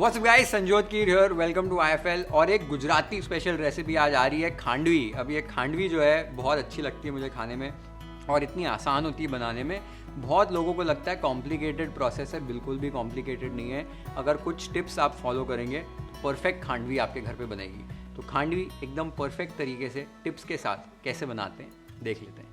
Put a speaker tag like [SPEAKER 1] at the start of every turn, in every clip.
[SPEAKER 1] What's up guys, Sanjot Keer here, welcome to IFL। और एक Gujarati special recipe आज आ रही है, खांडवी। अब ये खांडवी जो है बहुत अच्छी लगती है मुझे खाने में और इतनी आसान होती है बनाने में। बहुत लोगों को लगता है कॉम्प्लिकेटेड प्रोसेस है, बिल्कुल भी कॉम्प्लिकेटेड नहीं है। अगर कुछ टिप्स आप फॉलो करेंगे तो परफेक्ट खांडवी आपके घर पे बनेगी। तो खांडवी एकदम परफेक्ट तरीके से टिप्स के साथ कैसे बनाते हैं देख लेते हैं।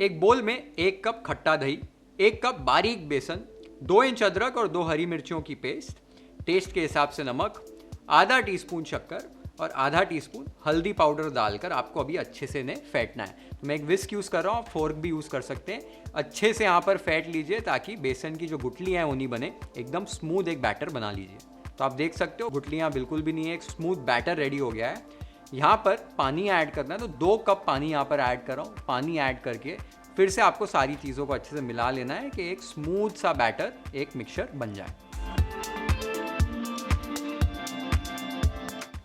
[SPEAKER 1] एक बोल में 1 कप खट्टा दही, 1 कप बारीक बेसन, 2 इंच अदरक और 2 हरी मिर्चियों की पेस्ट, टेस्ट के हिसाब से नमक, आधा टीस्पून शक्कर और आधा टीस्पून हल्दी पाउडर डालकर आपको अभी अच्छे से इन्हें फेंटना है। तो मैं एक विस्क यूज़ कर रहा हूँ, फोर्क भी यूज़ कर सकते हैं। अच्छे से यहाँ पर फेंट लीजिए ताकि बेसन की जो गुठलियाँ हैं वो नहीं बने, एकदम स्मूथ एक बैटर बना लीजिए। तो आप देख सकते हो गुठलियाँ बिल्कुल भी नहीं है, एक स्मूथ बैटर रेडी हो गया है। यहाँ पर पानी ऐड करना है, तो 2 कप पानी यहाँ पर ऐड कर रहा हूँ। पानी ऐड करके फिर से आपको सारी चीज़ों को अच्छे से मिला लेना है कि एक स्मूथ सा बैटर, एक मिक्सचर बन जाए।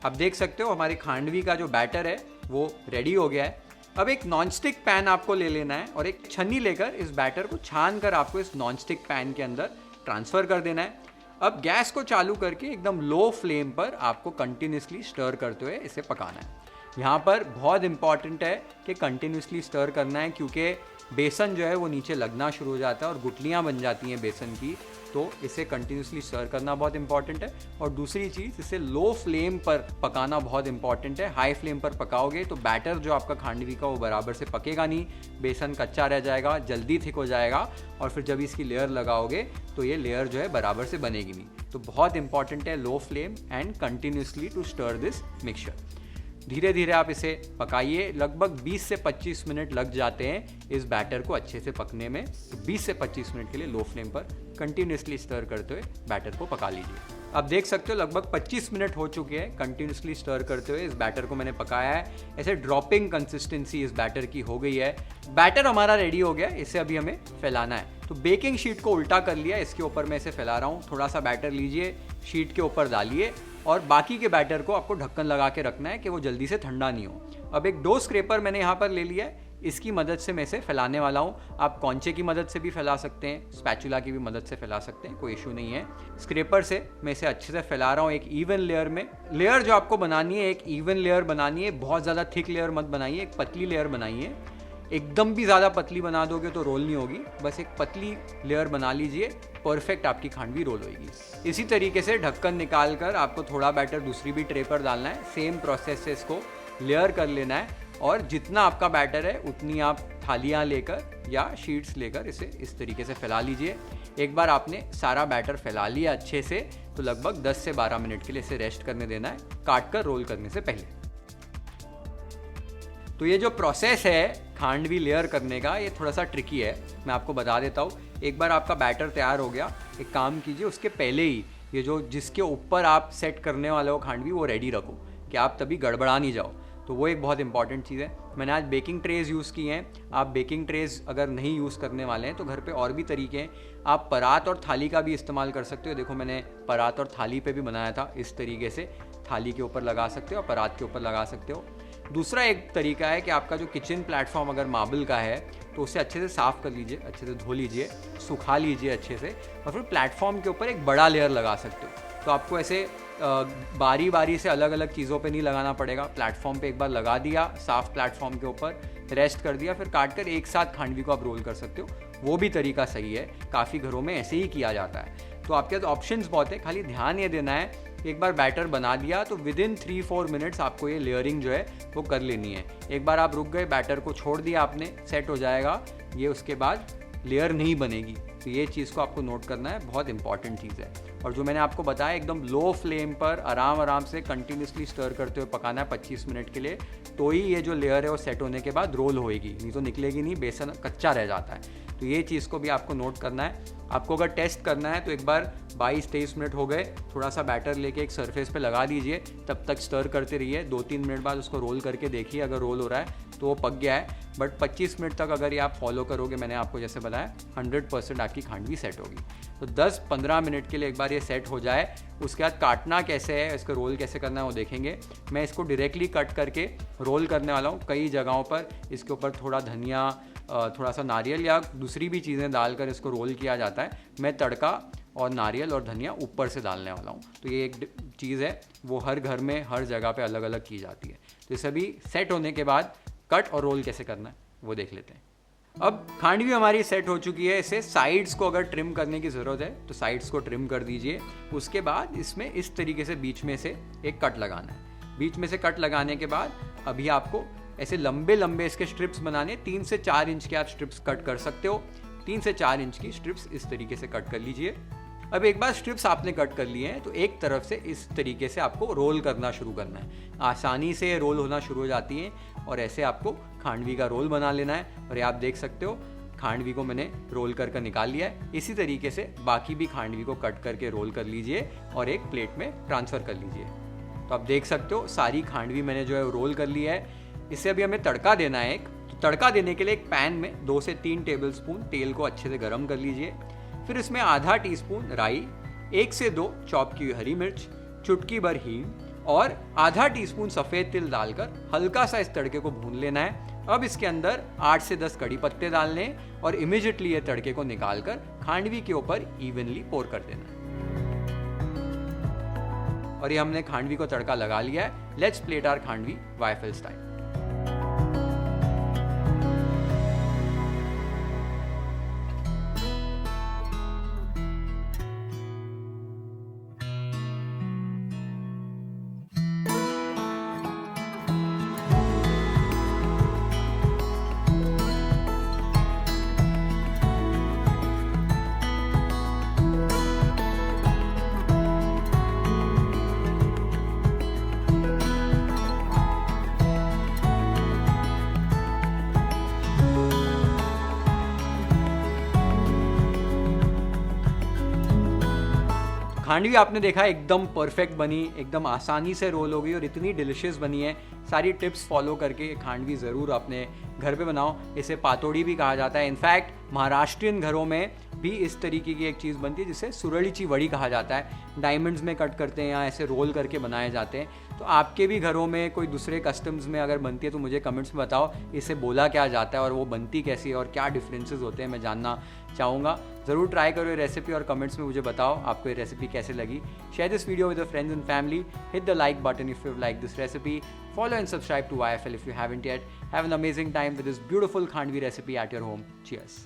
[SPEAKER 1] आप देख सकते हो हमारी खांडवी का जो बैटर है वो रेडी हो गया है। अब एक नॉनस्टिक पैन आपको ले लेना है और एक छन्नी लेकर इस बैटर को छान कर आपको इस नॉनस्टिक पैन के अंदर ट्रांसफ़र कर देना है। अब गैस को चालू करके एकदम लो फ्लेम पर आपको कंटिन्यूसली स्टर करते हुए इसे पकाना है। यहाँ पर बहुत इंपॉर्टेंट है कि कंटिन्यूसली स्टर करना है, क्योंकि बेसन जो है वो नीचे लगना शुरू हो जाता है और गुठलियाँ बन जाती हैं बेसन की। तो इसे कंटिन्यूसली स्टर करना बहुत इंपॉर्टेंट है। और दूसरी चीज़, इसे लो फ्लेम पर पकाना बहुत इंपॉर्टेंट है। हाई फ्लेम पर पकाओगे तो बैटर जो आपका खांडवी का वो बराबर से पकेगा नहीं, बेसन कच्चा रह जाएगा, जल्दी थिक हो जाएगा और फिर जब इसकी लेयर लगाओगे तो ये लेयर जो है बराबर से बनेगी नहीं। तो बहुत इंपॉर्टेंट है low flame and continuously to stir this mixture. धीरे धीरे आप इसे पकाइए, लगभग 20 से 25 मिनट लग जाते हैं इस बैटर को अच्छे से पकने में। तो 20 से 25 मिनट के लिए लो फ्लेम पर कंटिन्यूसली स्टर करते हुए बैटर को पका लीजिए। आप देख सकते हो लगभग 25 मिनट हो चुके हैं कंटिन्यूसली स्टर करते हुए इस बैटर को मैंने पकाया है। ऐसे ड्रॉपिंग कंसिस्टेंसी इस बैटर की हो गई है। बैटर हमारा रेडी हो गया, इसे अभी हमें फैलाना है। तो बेकिंग शीट को उल्टा कर लिया, इसके ऊपर मैं इसे फैला रहा हूँ। थोड़ा सा बैटर लीजिए, शीट के ऊपर डालिए और बाकी के बैटर को आपको ढक्कन लगा के रखना है कि वो जल्दी से ठंडा नहीं हो। अब एक डो स्क्रैपर मैंने यहाँ पर ले लिया है, इसकी मदद से मैं इसे फैलाने वाला हूँ। आप कौंचे की मदद से भी फैला सकते हैं, स्पैचुला की भी मदद से फैला सकते हैं, कोई इशू नहीं है। स्क्रैपर से मैं इसे अच्छे से फैला रहा हूँ एक इवन लेयर में। लेयर जो आपको बनानी है एक इवन लेयर बनानी है, बहुत ज़्यादा थिक लेयर मत बनाइए, एक पतली लेयर बनाइए। एकदम भी ज़्यादा पतली बना दोगे तो रोल नहीं होगी, बस एक पतली लेयर बना लीजिए, परफेक्ट आपकी खांडवी रोल होगी। इसी तरीके से ढक्कन निकाल कर आपको थोड़ा बैटर दूसरी भी ट्रे पर डालना है। सेम प्रोसेस से इसको लेयर कर लेना है और जितना आपका बैटर है उतनी आप थालियाँ लेकर या शीट्स लेकर इसे इस तरीके से फैला लीजिए। एक बार आपने सारा बैटर फैला लिया अच्छे से तो लगभग 10 से 12 मिनट के लिए इसे रेस्ट करने देना है, काट कर रोल करने से पहले। तो ये जो प्रोसेस है खांडवी लेयर करने का, ये थोड़ा सा ट्रिकी है, मैं आपको बता देता हूँ। एक बार आपका बैटर तैयार हो गया, एक काम कीजिए, उसके पहले ही ये जो जिसके ऊपर आप सेट करने वाले हो खांडवी वो रेडी रखो कि आप तभी गड़बड़ा नहीं जाओ। तो वो एक बहुत इंपॉर्टेंट चीज़ है। मैंने आज बेकिंग ट्रेज़ यूज़ की हैं। आप बेकिंग ट्रेज़ अगर नहीं यूज़ करने वाले हैं तो घर पे और भी तरीके हैं। आप परात और थाली का भी इस्तेमाल कर सकते हो। देखो मैंने परात और थाली पे भी बनाया था, इस तरीके से थाली के ऊपर लगा सकते हो और परात के ऊपर लगा सकते हो। दूसरा एक तरीका है कि आपका जो किचन प्लेटफॉर्म अगर मार्बल का है तो उसे अच्छे से साफ़ कर लीजिए, अच्छे से धो लीजिए, सुखा लीजिए अच्छे से और फिर प्लेटफॉर्म के ऊपर एक बड़ा लेयर लगा सकते हो। तो आपको ऐसे बारी बारी से अलग अलग चीज़ों पे नहीं लगाना पड़ेगा। प्लेटफॉर्म पे एक बार लगा दिया, साफ प्लेटफॉर्म के ऊपर रेस्ट कर दिया, फिर काट कर एक साथ खांडवी को आप रोल कर सकते हो। वो भी तरीका सही है, काफ़ी घरों में ऐसे ही किया जाता है। तो आपके पास ऑप्शंस बहुत है, खाली ध्यान ये देना है एक बार बैटर बना दिया तो विदिन 3-4 मिनट्स आपको ये लेयरिंग जो है वो कर लेनी है। एक बार आप रुक गए, बैटर को छोड़ दिया आपने, सेट हो जाएगा ये, उसके बाद लेयर नहीं बनेगी। तो ये चीज़ को आपको नोट करना है, बहुत इंपॉर्टेंट चीज़ है। और जो मैंने आपको बताया एकदम लो फ्लेम पर आराम से कंटिन्यूसली स्टर करते हुए पकाना है 25 मिनट के लिए, तो ही ये जो लेयर है वो सेट होने के बाद रोल होएगी, नहीं तो निकलेगी नहीं, बेसन कच्चा रह जाता है। तो ये चीज़ को भी आपको नोट करना है। आपको अगर टेस्ट करना है तो एक बार 22-23 मिनट हो गए, थोड़ा सा बैटर लेके एक सरफेस पे लगा दीजिए, तब तक स्टर करते रहिए। 2-3 मिनट बाद उसको रोल करके देखिए, अगर रोल हो रहा है तो वो पक गया है। बट 25 मिनट तक अगर ये आप फॉलो करोगे, मैंने आपको जैसे बताया, 100% आपकी खांडवी सेट होगी। तो 10-15 मिनट के लिए एक बार ये सेट हो जाए, उसके बाद काटना कैसे है, इसको रोल कैसे करना है वो देखेंगे। मैं इसको डायरेक्टली कट करके रोल करने वाला हूँ। कई जगहों पर इसके ऊपर थोड़ा धनिया, थोड़ा सा नारियल या दूसरी भी चीज़ें डालकर इसको रोल किया जाता है। मैं तड़का और नारियल और धनिया ऊपर से डालने वाला हूँ। तो ये एक चीज़ है, वो हर घर में हर जगह पे अलग अलग की जाती है। तो ये सभी सेट होने के बाद कट और रोल कैसे करना है वो देख लेते हैं। अब खांडवी हमारी सेट हो चुकी है। इसे साइड्स को अगर ट्रिम करने की ज़रूरत है तो साइड्स को ट्रिम कर दीजिए। उसके बाद इसमें इस तरीके से बीच में से एक कट लगाना है। बीच में से कट लगाने के बाद अभी आपको ऐसे लंबे लंबे इसके स्ट्रिप्स बनाने, 3 से 4 इंच के आप स्ट्रिप्स कट कर सकते हो। 3 से 4 इंच की स्ट्रिप्स इस तरीके से कट कर लीजिए। अब एक बार स्ट्रिप्स आपने कट कर लिए हैं तो एक तरफ से इस तरीके से आपको रोल करना शुरू करना है। आसानी से रोल होना शुरू हो जाती हैं और ऐसे आपको खांडवी का रोल बना लेना है। और ये आप देख सकते हो खांडवी को मैंने रोल कर निकाल लिया है। इसी तरीके से बाकी भी खांडवी को कट करके रोल कर लीजिए और एक प्लेट में ट्रांसफ़र कर लीजिए। तो आप देख सकते हो सारी खांडवी मैंने जो है रोल कर लिया है। इसे अभी हमें तड़का देना है। तो तड़का देने के लिए एक पैन में 2 से 3 टेबलस्पून तेल को अच्छे से गर्म कर लीजिए। फिर इसमें आधा टीस्पून राई, 1 से 2 चॉप की हुई हरी मिर्च, चुटकी भर हींग और आधा टीस्पून सफ़ेद तिल डालकर हल्का सा इस तड़के को भून लेना है। अब इसके अंदर 8 से 10 कड़ी पत्ते डालने और इमीडिएटली ये तड़के को निकालकर खांडवी के ऊपर इवनली पोर कर देना है। और ये हमने खांडवी को तड़का लगा लिया है। Let's plate our khandvi waffle style. Khandvi आपने देखा एकदम परफेक्ट बनी, एकदम आसानी से रोल हो गई और इतनी डिलिशियस बनी है। सारी टिप्स फॉलो करके खांडवी ज़रूर अपने घर पे बनाओ। इसे पातोड़ी भी कहा जाता है। इनफैक्ट महाराष्ट्रियन घरों में भी इस तरीके की एक चीज़ बनती है जिसे सुरळीची वड़ी कहा जाता है। डायमंड्स में कट करते हैं या ऐसे रोल करके बनाए जाते हैं। तो आपके भी घरों में कोई दूसरे कस्टम्स में अगर बनती है तो मुझे कमेंट्स में बताओ इसे बोला क्या जाता है और वो बनती कैसी है और क्या डिफरेंसेस होते हैं, मैं जानना चाहूँगा। ज़रूर ट्राई करो ये रेसिपी और कमेंट्स में मुझे बताओ आपको ये रेसिपी कैसे लगी। Share this video with your friends and family. Hit the like button if you like this recipe. Follow and subscribe to YFL if you haven't yet. Have an amazing time with this beautiful Khandvi recipe at your home. Cheers.